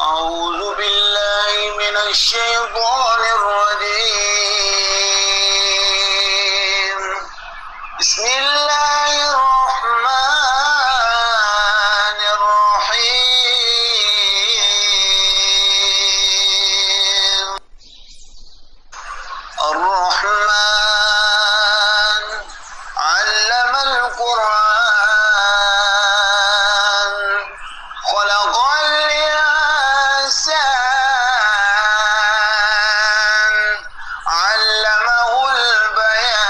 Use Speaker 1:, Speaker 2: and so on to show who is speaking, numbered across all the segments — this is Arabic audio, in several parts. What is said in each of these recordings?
Speaker 1: أعوذ بالله من الشيطان الرجيم. بسم الله الرحمن الرحيم. الرحمن علم القرآن خلق الإنسان علمه البيان.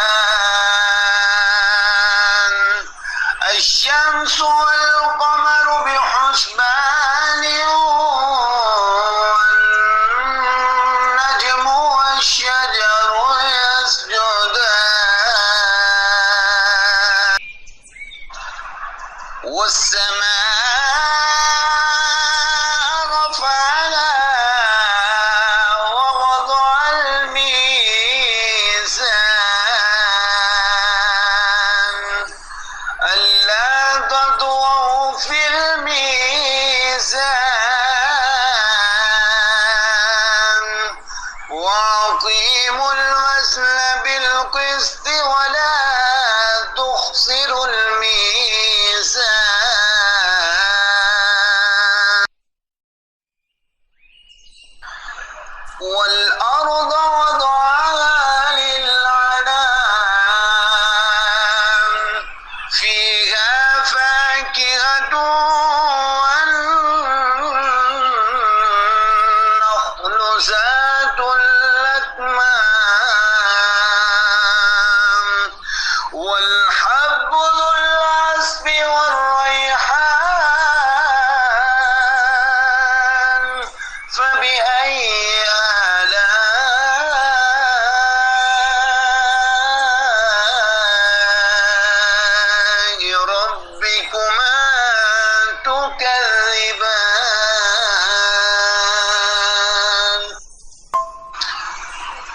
Speaker 1: الشمس والقمر بحسبان والنجم والشجر يسجدان والسماء رفعها ووضع الميزان ألا تطغوا في الميزان وأقيموا الوزن بالقسط ولا تخسروا الميزان. والأرض وضعها للأنام فيها فاكهة والنخل ذات الأكمام والحب ذو العصف والريحان فبأي آلاء ربكما تكذبان.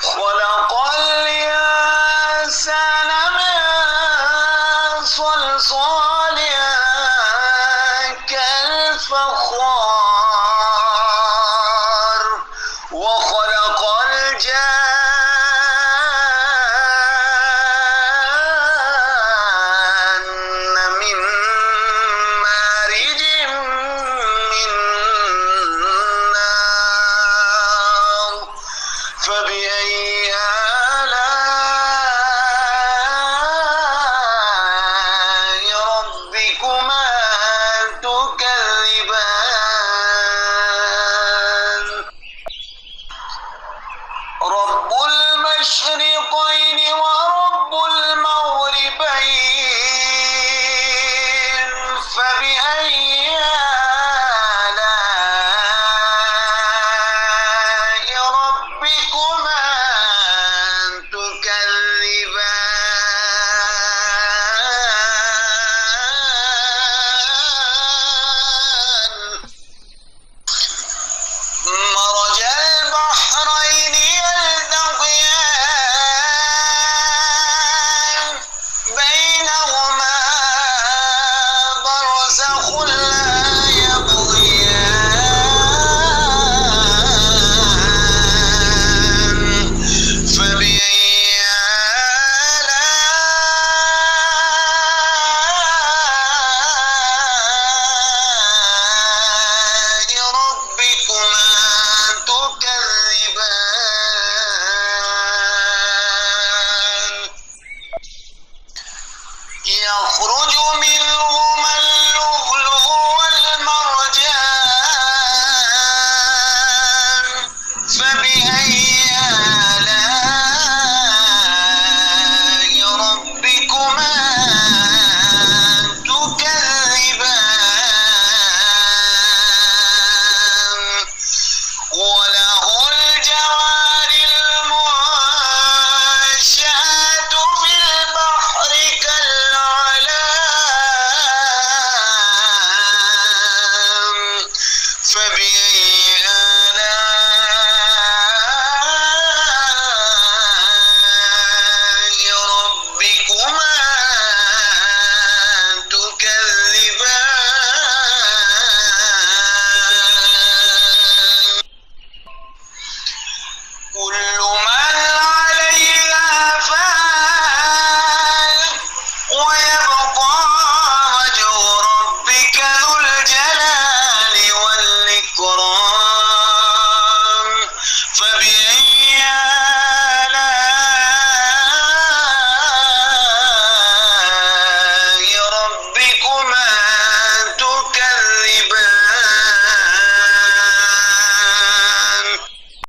Speaker 1: خلق الإنسان من صلصال كالفخار وخلق الجان من مارج من نار فبأي آلاء ربكما تكذبان. رب المشرقين ورب المغربين فبأي آلاء ربكما تكذبان. مرج البحرين يلتقيان بينهما برزخ لا يبغيان فبأي آلاء ربكما تكذبان. يخرج منهما اللؤلؤ والمرجان فبأي آلاء ربكما تكذبان. وله الجوار المنشآت في البحر كالأعلام فبأي